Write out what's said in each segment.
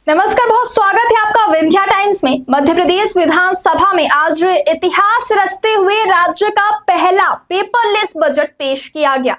नमस्कार, बहुत स्वागत है आपका विंध्या टाइम्स में। मध्य प्रदेश विधानसभा में आज इतिहास रचते हुए राज्य का पहला पेपरलेस बजट पेश किया गया।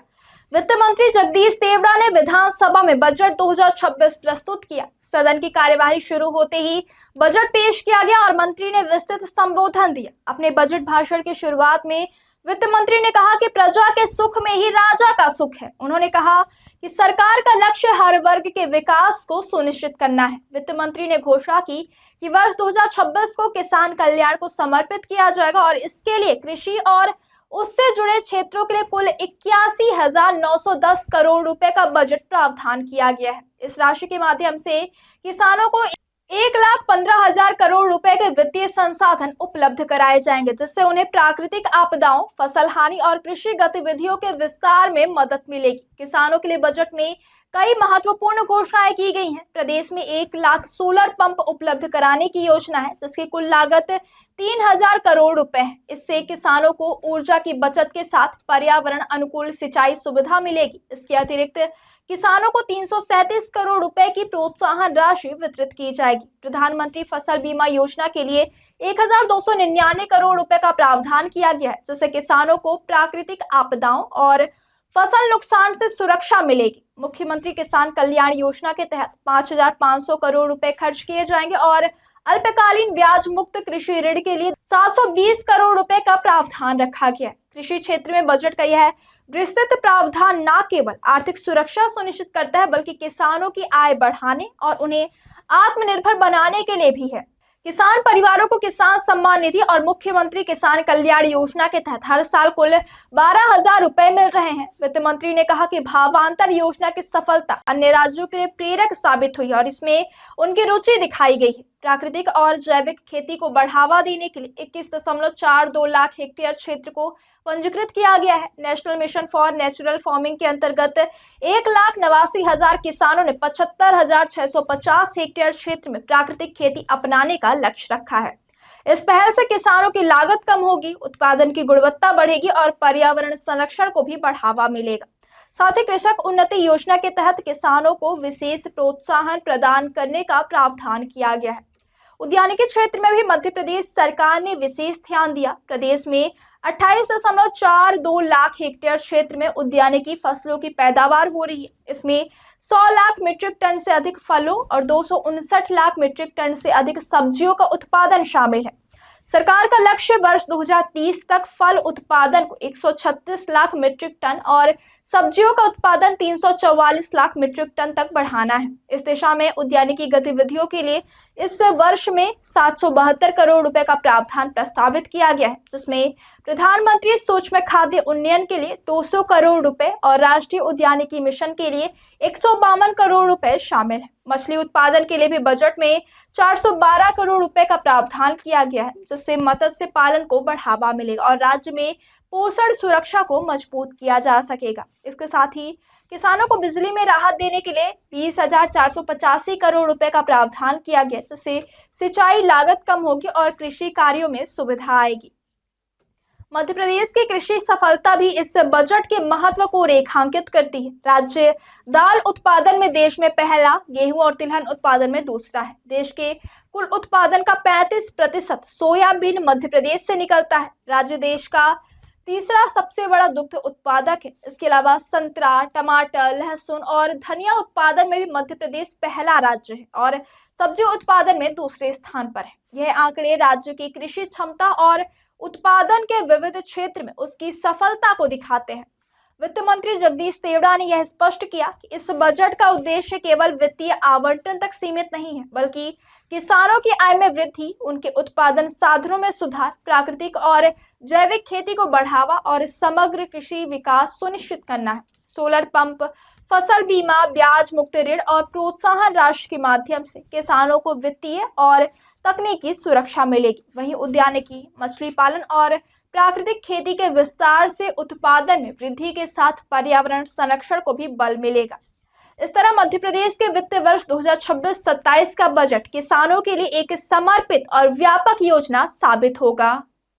वित्त मंत्री जगदीश देवड़ा ने विधानसभा में बजट 2026 प्रस्तुत किया। सदन की कार्यवाही शुरू होते ही बजट पेश किया गया और मंत्री ने विस्तृत संबोधन दिया। अपने बजट भाषण की शुरुआत में वित्त मंत्री ने कहा कि प्रजा के सुख में ही राजा का सुख है। उन्होंने कहा कि सरकार का लक्ष्य हर वर्ग के विकास को सुनिश्चित करना है। वित्त मंत्री ने घोषणा की कि वर्ष 2026 को किसान कल्याण को समर्पित किया जाएगा और इसके लिए कृषि और उससे जुड़े क्षेत्रों के लिए कुल 81,910 करोड़ रुपए का बजट प्रावधान किया गया है। इस राशि के माध्यम से किसानों को 1,15,000 करोड़ रुपए के वित्तीय संसाधन उपलब्ध कराए जाएंगे, जिससे उन्हें प्राकृतिक आपदाओं, फसल हानि और कृषि गतिविधियों के विस्तार में मदद मिलेगी। किसानों के लिए बजट में कई महत्वपूर्ण घोषणाएं की गई हैं। प्रदेश में 1 लाख सोलर पंप उपलब्ध कराने की योजना है, जिसकी कुल लागत 3,000 करोड़ रुपए है। इससे किसानों को ऊर्जा की बचत के साथ पर्यावरण अनुकूल सिंचाई सुविधा मिलेगी। इसके अतिरिक्त किसानों को 337 करोड़ रुपए की प्रोत्साहन राशि वितरित की जाएगी। प्रधानमंत्री फसल बीमा योजना के लिए 1,299 करोड़ रुपए का प्रावधान किया गया है, जिससे किसानों को प्राकृतिक आपदाओं और फसल नुकसान से सुरक्षा मिलेगी। मुख्यमंत्री किसान कल्याण योजना के तहत 5,500 करोड़ रुपए खर्च किए जाएंगे और अल्पकालीन ब्याज मुक्त कृषि ऋण के लिए 720 करोड़ रुपए का प्रावधान रखा गया है। कृषि क्षेत्र में बजट का यह विस्तृत प्रावधान न केवल आर्थिक सुरक्षा सुनिश्चित करता है, बल्कि किसानों की आय बढ़ाने और उन्हें आत्मनिर्भर बनाने के लिए भी है। किसान परिवारों को किसान सम्मान निधि और मुख्यमंत्री किसान कल्याण योजना के तहत हर साल कुल 12,000 रुपए मिल रहे हैं। वित्त मंत्री ने कहा कि भावांतर योजना की सफलता अन्य राज्यों के लिए प्रेरक साबित हुई और इसमें उनकी रुचि दिखाई गई है। प्राकृतिक और जैविक खेती को बढ़ावा देने के लिए 21.42 लाख हेक्टेयर क्षेत्र को पंजीकृत किया गया है। National mission for natural farming के अंतर्गत 1,89,000 किसानों ने 75,650 हेक्टेयर क्षेत्र में प्राकृतिक खेती अपनाने का लक्ष्य रखा है। इस पहल से किसानों की लागत कम होगी, उत्पादन की गुणवत्ता बढ़ेगी और पर्यावरण संरक्षण को भी बढ़ावा मिलेगा। साथ ही कृषक उन्नति योजना के तहत किसानों को विशेष प्रोत्साहन प्रदान करने का प्रावधान किया गया है। उद्यानिकी क्षेत्र में भी मध्य प्रदेश सरकार ने विशेष ध्यान दिया। प्रदेश में 28.42 लाख हेक्टेयर क्षेत्र में उद्यानिकी फसलों की पैदावार हो रही है। इसमें 100 लाख मीट्रिक टन से अधिक फलों और 259 लाख मीट्रिक टन से अधिक सब्जियों का उत्पादन शामिल है। सरकार का लक्ष्य वर्ष 2030 तक फल उत्पादन को 136 लाख मीट्रिक टन और सब्जियों का उत्पादन 344 लाख मीट्रिक टन तक बढ़ाना है। इस दिशा में उद्यानिकी गतिविधियों के लिए इस वर्ष में 772 करोड़ रुपए का प्रावधान प्रस्तावित किया गया है, जिसमें प्रधानमंत्री सूक्ष्म खाद्य उन्नयन के लिए 200 करोड़ रुपए और राष्ट्रीय उद्यानिकी मिशन के लिए 152 करोड़ रुपए शामिल है। मछली उत्पादन के लिए भी बजट में 412 करोड़ रुपए का प्रावधान किया गया है, जिससे मत्स्य पालन को बढ़ावा मिलेगा और राज्य में पोषण सुरक्षा को मजबूत किया जा सकेगा। इसके साथ ही किसानों को बिजली में राहत देने के लिए 20,485 करोड़ रुपए का प्रावधान किया गया, जिससे सिंचाई लागत कम होगी और कृषि कार्यों में सुविधा आएगी। मध्य प्रदेश की कृषि सफलता भी इस बजट के महत्व को रेखांकित करती है। राज्य दाल उत्पादन में देश में पहला, गेहूं और तिलहन उत्पादन में दूसरा है। देश के कुल उत्पादन का 35% सोयाबीन मध्य प्रदेश से निकलता है। राज्य देश का तीसरा सबसे बड़ा दुग्ध उत्पादक है। इसके अलावा संतरा, टमाटर, लहसुन और धनिया उत्पादन में भी मध्य प्रदेश पहला राज्य है और सब्जी उत्पादन में दूसरे स्थान पर है। यह आंकड़े राज्य की कृषि क्षमता और उत्पादन के विविध क्षेत्र में उसकी सफलता को दिखाते हैं। वित्त मंत्री जगदीश देवड़ा ने यह स्पष्ट किया कि इस बजट का उद्देश्य केवल वित्तीय आवंटन तक सीमित नहीं है, बल्कि किसानों की आय में वृद्धि, उनके उत्पादन साधनों में सुधार, प्राकृतिक और जैविक खेती को बढ़ावा और समग्र कृषि विकास सुनिश्चित करना है। सोलर पंप, फसल बीमा, ब्याज मुक्त ऋण और प्रोत्साहन राशि के माध्यम से किसानों को वित्तीय और तकनीकी सुरक्षा मिलेगी। वहीं उद्यानिकी, मछली पालन और प्राकृतिक खेती के विस्तार से उत्पादन में वृद्धि के साथ पर्यावरण संरक्षण को भी बल मिलेगा। इस तरह मध्य प्रदेश के वित्त वर्ष 2026-27 का बजट किसानों के लिए एक समर्पित और व्यापक योजना साबित होगा।